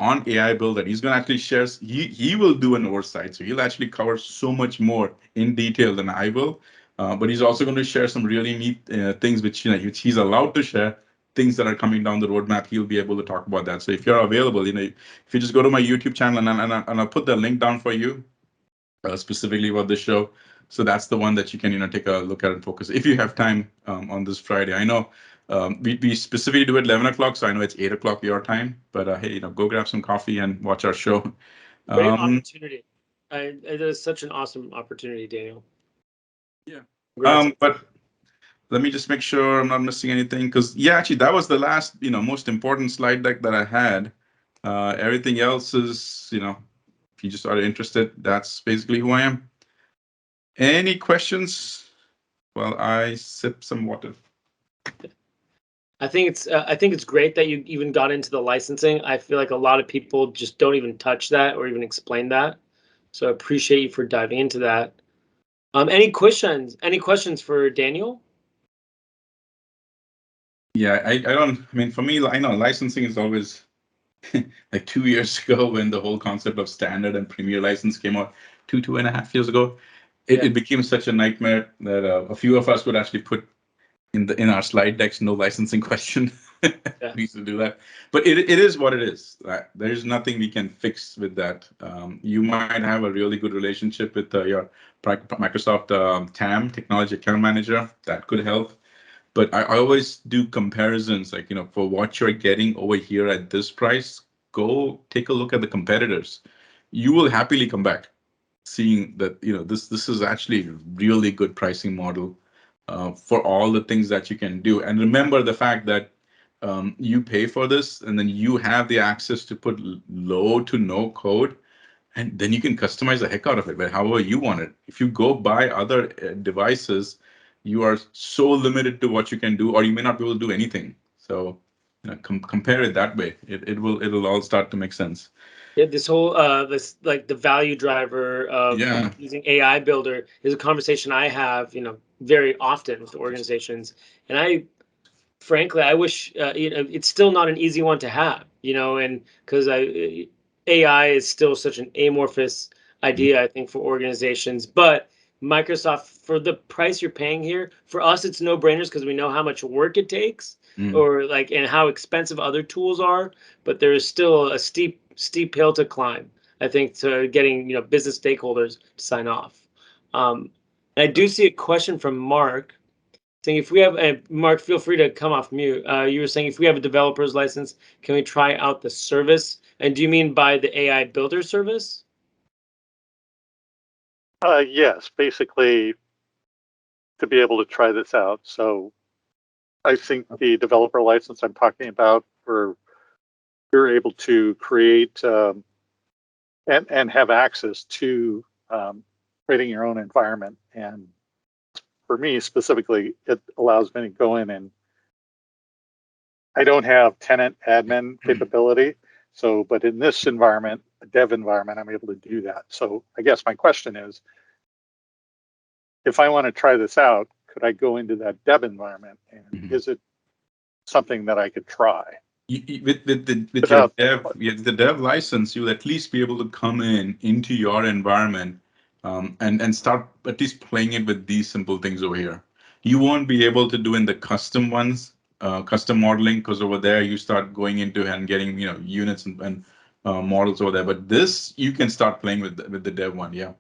on AI Builder. He's going to actually share, he will do an oversight. So he'll actually cover so much more in detail than I will. But he's also going to share some really neat things which he's allowed to share, things that are coming down the roadmap. He'll be able to talk about that. So if you're available, if you just go to my YouTube channel and I'll put the link down for you, specifically about this show. So that's the one that you can take a look at and focus if you have time on this Friday. I know we specifically do it 11 o'clock, so I know it's 8 o'clock your time. But hey, go grab some coffee and watch our show. Great opportunity. It is such an awesome opportunity, Daniel. Yeah. Congrats. But let me just make sure I'm not missing anything, because yeah, actually that was the last most important slide deck that I had. Everything else is if you just are interested, that's basically who I am. Any questions while I sip some water? I think it's great that you even got into the licensing. I feel like a lot of people just don't even touch that or even explain that. So I appreciate you for diving into that. Any questions? Any questions for Daniel? Yeah, I don't. I mean, for me, I know licensing is always like 2 years ago when the whole concept of standard and premier license came out, 2.5 years ago. It, Yeah. it became such a nightmare that a few of us would actually put in our slide decks no licensing question. Yeah. We used to do that, but it is what it is. There's nothing we can fix with that. You might have a really good relationship with your Microsoft TAM, Technology Account Manager. That could help. But I always do comparisons, like, for what you're getting over here at this price, go take a look at the competitors. You will happily come back seeing that, this is actually a really good pricing model for all the things that you can do. And remember the fact that you pay for this, and then you have the access to put low to no code, and then you can customize the heck out of it, but however you want it. If you go buy other devices, you are so limited to what you can do, or you may not be able to do anything. So, compare it that way. It'll all start to make sense. Yeah, this whole this like the value driver of Yeah. using AI builder is a conversation I have, very often with organizations. And frankly, I wish it's still not an easy one to have, and because AI is still such an amorphous idea, I think, for organizations. But Microsoft, for the price you're paying here, for us, it's no brainers because we know how much work it takes, Mm. or like, and how expensive other tools are. But there is still a steep hill to climb, I think, to getting business stakeholders to sign off. And I do see a question from Mark saying, if we have a Mark, feel free to come off mute. You were saying, if we have a developer's license, can we try out the service? And do you mean by the AI builder service? Yes, basically to be able to try this out. So I think the developer license I'm talking about, where you're able to create and have access to creating your own environment. And for me specifically, it allows me to go in, and I don't have tenant admin capability. So, but in this environment, a dev environment, I'm able to do that. So I guess my question is, if I want to try this out, could I go into that dev environment, and Mhm. is it something that I could try? With your Without, the dev license, you'll at least be able to come into your environment, and start at least playing it with these simple things over here. You won't be able to do in the custom ones, custom modeling, because over there you start going into and getting units and models over there. But this you can start playing with the dev one. Yeah,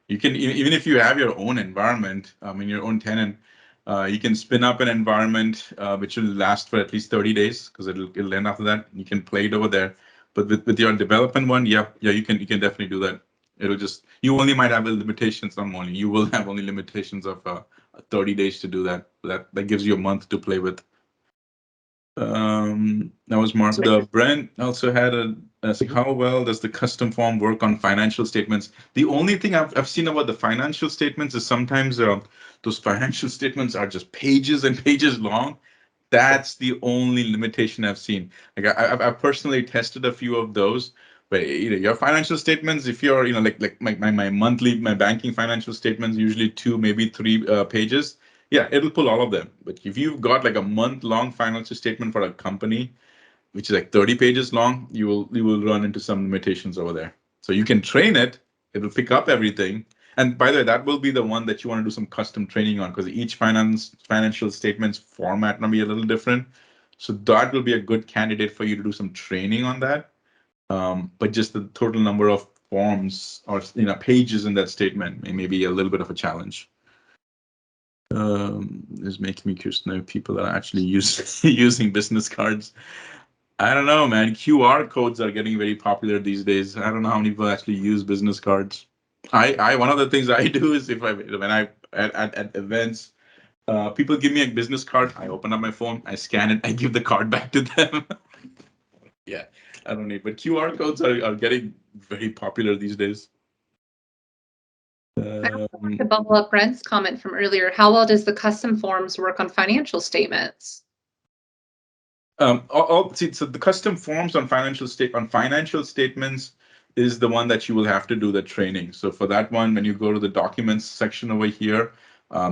you can, even if you have your own environment, in your own tenant. You can spin up an environment which will last for at least 30 days, because it'll end after that. You can play it over there. But with your development one, yeah, you can definitely do that. It'll just, you only might have a limitations. You will have only limitations of 30 days to do that. That gives you a month to play with. That was Mark. So Brent also had a how well does the custom form work on financial statements? The only thing I've seen about the financial statements is sometimes those financial statements are just pages and pages long. That's the only limitation I've seen. Like I've personally tested a few of those, but your financial statements, if you're like my monthly, my banking financial statements, usually 2 maybe 3 pages. Yeah, it'll pull all of them. But if you've got like a month-long financial statement for a company, which is like 30 pages long, you will run into some limitations over there. So you can train it, it'll pick up everything. And by the way, that will be the one that you want to do some custom training on, because each financial statements format might be a little different. So that will be a good candidate for you to do some training on that. But just the total number of forms or pages in that statement may be a little bit of a challenge. Is making me curious to know if people are actually using business cards. I don't know, man. QR codes are getting very popular these days. I don't know how many people actually use business cards. I one of the things I do is, if I when I at events, people give me a business card. I open up my phone, I scan it, I give the card back to them. Yeah, I don't need. But QR codes are getting very popular these days. To bubble up Brent's comment from earlier, how well does the custom forms work on financial statements? See, so the custom forms on financial statements is the one that you will have to do the training. So for that one, when you go to the documents section over here,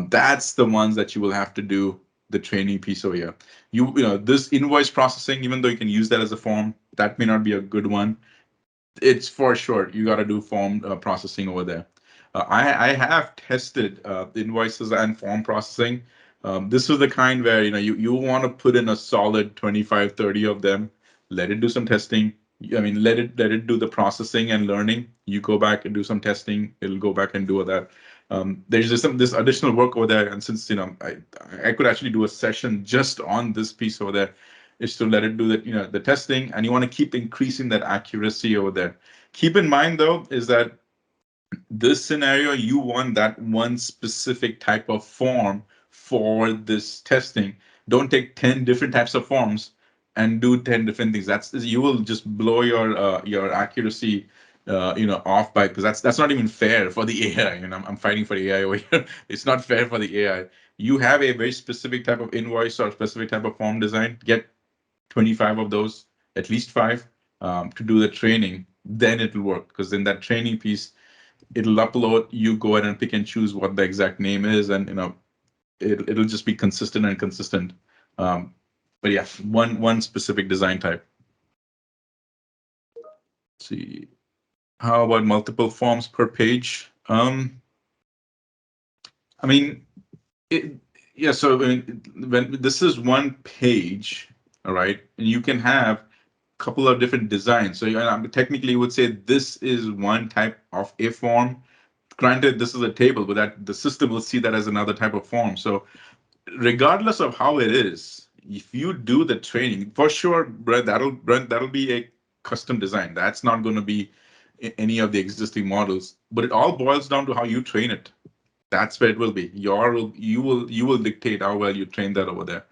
that's the ones that you will have to do the training piece over here. You know, this invoice processing, even though you can use that as a form, that may not be a good one. It's for sure you got to do form processing over there. I have tested invoices and form processing. This is the kind where you want to put in a solid 25, 30 of them, let it do some testing. I mean, let it do the processing and learning. You go back and do some testing. It'll go back and do that. There's just this additional work over there, and since I could actually do a session just on this piece over there, is to let it do the testing, and you want to keep increasing that accuracy over there. Keep in mind though is that this scenario, you want that one specific type of form for this testing. Don't take 10 different types of forms and do 10 different things. You will just blow your accuracy off by, because that's not even fair for the AI. I'm fighting for the AI over here. It's not fair for the AI. You have a very specific type of invoice or specific type of form design. Get 25 of those, at least 5, to do the training. Then it'll work, because in that training piece, it'll upload. You go ahead and pick and choose what the exact name is, and it'll just be consistent and consistent. But yeah, one specific design type. Let's see, how about multiple forms per page? I mean, yeah. So when this is one page, all right, and you can have couple of different designs. So technically, you would say this is one type of a form. Granted, this is a table, but that the system will see that as another type of form. So regardless of how it is, if you do the training, for sure, Brent, that'll be a custom design. That's not going to be any of the existing models. But it all boils down to how you train it. That's where it will be. You will dictate how well you train that over there.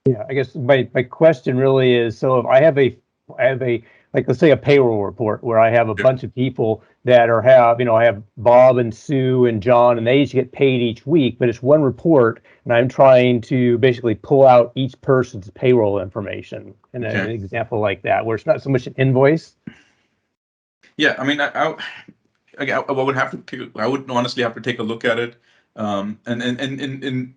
Yeah, I guess my question really is, so if I have a like, let's say a payroll report where I have a bunch of people that I have Bob and Sue and John, and they each get paid each week, but it's one report, and I'm trying to basically pull out each person's payroll information. And an example like that, where it's not so much an invoice. Yeah, I mean, I would honestly have to take a look at it, and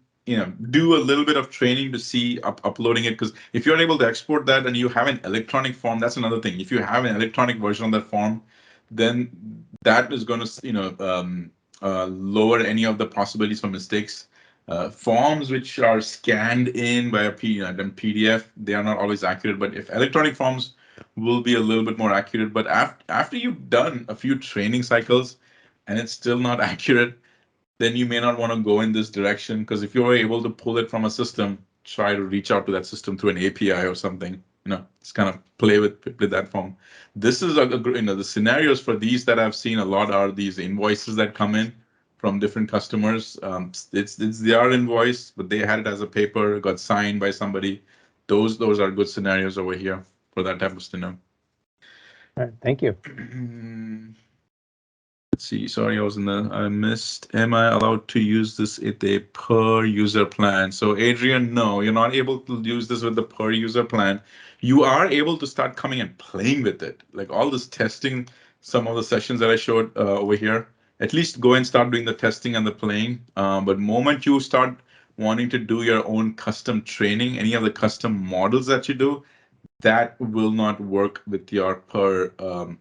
do a little bit of training to see uploading it, because if you're able to export that and you have an electronic form, that's another thing. If you have an electronic version of that form, then that is going to lower any of the possibilities for mistakes. Forms which are scanned in by a PDF, they are not always accurate, but if electronic forms will be a little bit more accurate. But after you've done a few training cycles and it's still not accurate, then you may not want to go in this direction, because if you're able to pull it from a system, try to reach out to that system through an API or something. Just kind of play with that form. This is the scenarios for these that I've seen a lot are these invoices that come in from different customers. It's their invoice, but they had it as a paper, got signed by somebody. Those are good scenarios over here for that type of scenario. All right, thank you. Let's see. Sorry, I missed. Am I allowed to use this at a per user plan? So Adrian, no, you're not able to use this with the per user plan. You are able to start coming and playing with it. Like all this testing, some of the sessions that I showed over here, at least go and start doing the testing and the playing. But moment you start wanting to do your own custom training, any of the custom models that you do, that will not work with your per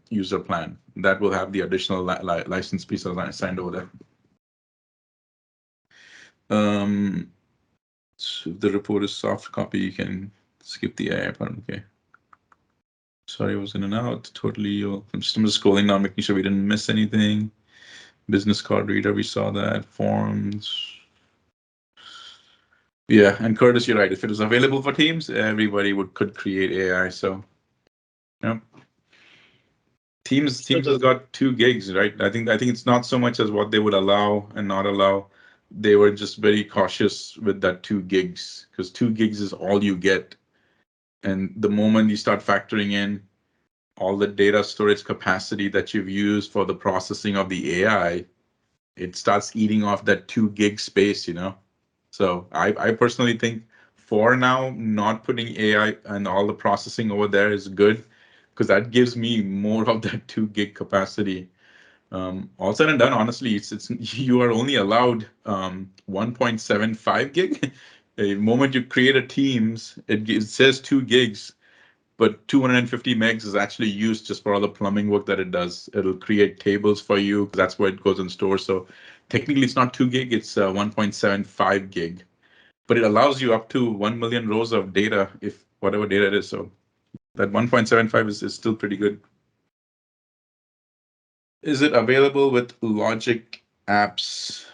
user plan. That will have the additional license piece assigned over there. So if the report is soft copy, you can skip the AI part. Okay. Sorry, I was in and out. Totally. I'm just scrolling now, making sure we didn't miss anything. Business card reader, we saw that. Forms. Yeah, and Curtis, you're right. If it was available for Teams, everybody could create AI. So, yeah. Teams has got 2 gigs, right? I think it's not so much as what they would allow and not allow. They were just very cautious with that 2 gigs, because 2 gigs is all you get. And the moment you start factoring in all the data storage capacity that you've used for the processing of the AI, it starts eating off that 2 gig space, So I personally think for now, not putting AI and all the processing over there is good, because that gives me more of that 2 gig capacity. All said and done, honestly, it's you are only allowed 1.75 gig. The moment you create a Teams, it says 2 gigs, but 250 megs is actually used just for all the plumbing work that it does. It'll create tables for you, because that's where it goes in store. So technically, it's not 2 gig; it's 1.75 gig, but it allows you up to 1 million rows of data, if whatever data it is. So that 1.75 is still pretty good. Is it available with Logic apps?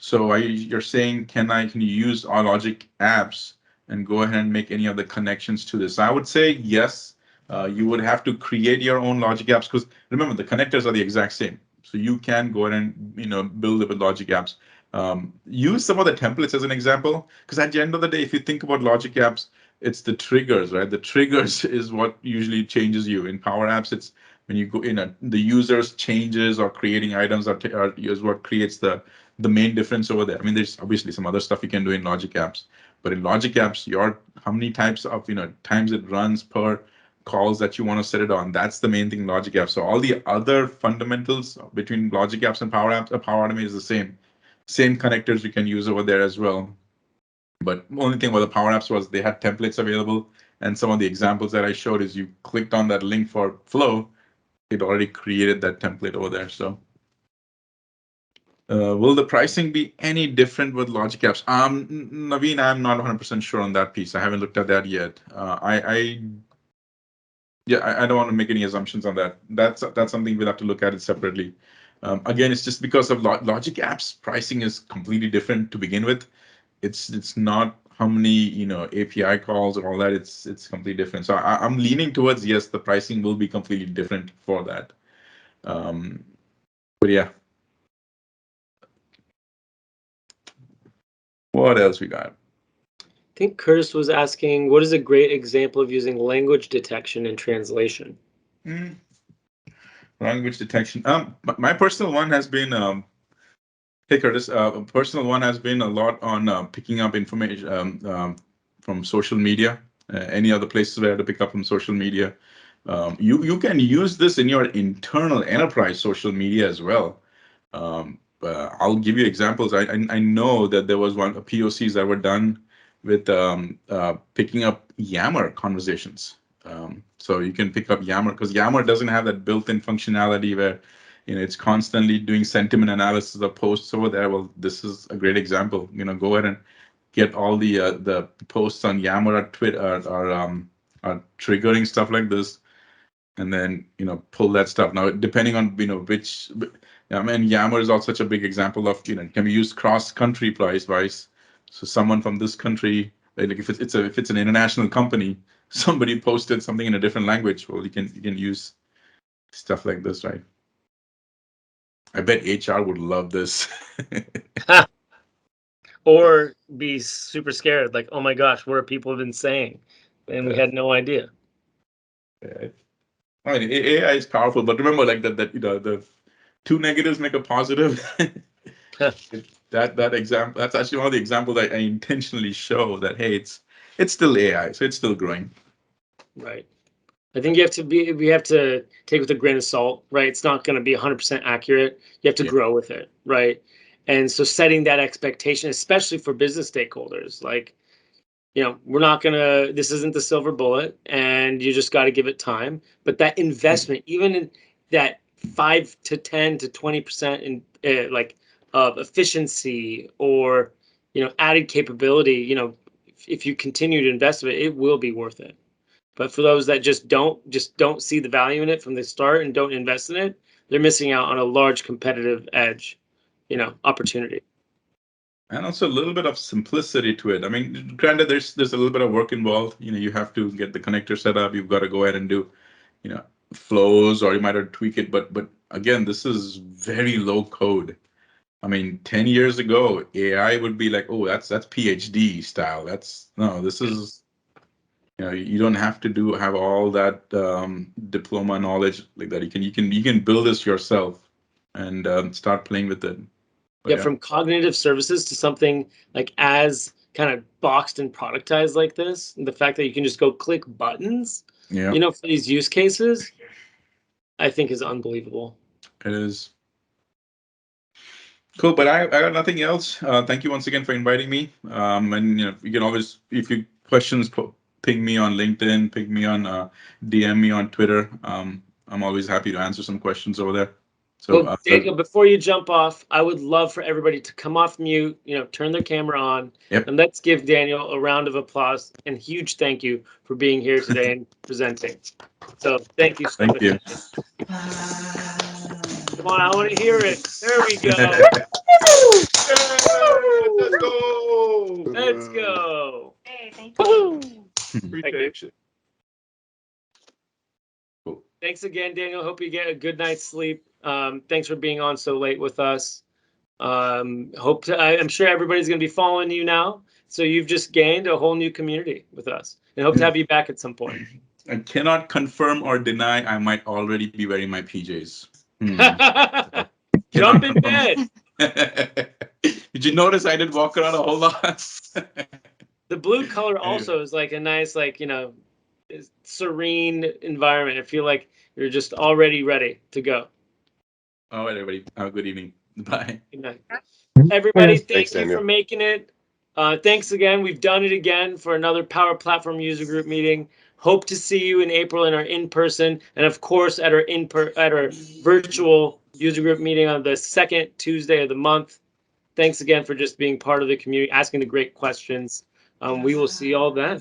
So you're saying, can you use our Logic apps and go ahead and make any of the connections to this? I would say yes. You would have to create your own Logic apps, because remember, the connectors are the exact same. So you can go ahead and build it with Logic apps. Use some of the templates as an example, because at the end of the day, if you think about Logic apps, it's the triggers, right? The triggers is what usually changes you. In Power Apps, it's when you go in the user's changes or creating items is what creates the main difference over there. I mean, there's obviously some other stuff you can do in Logic apps, but in Logic apps, how many types of times it runs per calls that you want to set it on. That's the main thing in Logic apps. So all the other fundamentals between Logic apps and Power Apps, Power Automate is the same. Same connectors you can use over there as well. But the only thing with the Power Apps was they had templates available, and some of the examples that I showed is you clicked on that link for Flow, it already created that template over there. So will the pricing be any different with Logic apps? Naveen, I'm not 100% sure on that piece. I haven't looked at that yet. I don't want to make any assumptions on that. That's something we'll have to look at it separately. Again, it's just because of Logic apps pricing is completely different to begin with. It's not how many API calls or all that. It's completely different. So I'm leaning towards yes, the pricing will be completely different for that. But yeah. What else we got? I think Curtis was asking, what is a great example of using language detection and translation? Language detection. My personal one has been hey Curtis. Personal one has been a lot on picking up information from social media. Any other places where to pick up from social media. You can use this in your internal enterprise social media as well. I'll give you examples. I know that there was POCs that were done with picking up Yammer conversations. So you can pick up Yammer, because Yammer doesn't have that built-in functionality where it's constantly doing sentiment analysis of posts over there. Well, this is a great example. Go ahead and get all the posts on Yammer or Twitter are triggering stuff like this, and then pull that stuff. Now, depending on which, I mean, Yammer is also such a big example of can be used cross-country price-wise. So someone from this country, like if it's an international company, somebody posted something in a different language. Well, you can use stuff like this, right? I bet HR would love this. Or be super scared, like, oh my gosh, what are people been saying? And we had no idea. Yeah. I mean, AI is powerful, but remember, like that the 2 negatives make a positive. that example, that's actually one of the examples I intentionally show that hey, it's still AI, so it's still growing. Right. I think we have to take it with a grain of salt, right? It's not going to be 100% accurate. You have to grow with it, right? And so setting that expectation, especially for business stakeholders, like, this isn't the silver bullet, and you just got to give it time. But that investment, even in that 5 to 10 to 20% in of efficiency or added capability, if you continue to invest in it, it will be worth it. But for those that just don't see the value in it from the start and don't invest in it, they're missing out on a large competitive edge, opportunity. And also a little bit of simplicity to it. I mean, granted, there's a little bit of work involved. You have to get the connector set up. You've got to go ahead and do, flows, or you might have to tweak it. But again, this is very low code. I mean, 10 years ago, AI would be like, oh, that's PhD style. This is, you don't have to have all that diploma knowledge like that. You can build this yourself and start playing with it. From cognitive services to something like as kind of boxed and productized like this. And the fact that you can just go click buttons, Yeah, you know, for these use cases, I think is unbelievable. it is. Cool, but I got nothing else. Thank you once again for inviting me. And you know, you can always, if you questions, ping me on LinkedIn, ping me on DM me on Twitter. I'm always happy to answer some questions over there. So Well, Daniel, before you jump off, I would love for everybody to come off mute, you know, turn their camera on, Yep. and let's give Daniel a round of applause and huge thank you for being here today and presenting. So thank you so Thank much. you. Come on, I want to hear it. There we go. Let's go. Let's go. Hey, thank Woohoo! Appreciate you. Cool. Thanks again, Daniel. Hope you get a good night's sleep. Thanks for being on so late with us. I'm sure everybody's going to be following you now. So you've just gained a whole new community with us, and hope to have you back at some point. I cannot confirm or deny I might already be wearing my PJs. Jump in bed. Did you notice I didn't walk around a whole lot? The blue color also is like a nice, like, you know, serene environment. I feel like you're just already ready to go. All right, everybody. Have a good evening. Bye. Good night. Everybody, Yes. thank Thanks, you Daniel. for making it. Thanks again. We've done it again for another Power Platform User Group meeting. Hope to see you in April in our in-person, and of course at our virtual user group meeting on the second Tuesday of the month. Thanks again for just being part of the community, asking the great questions. We will see you all then.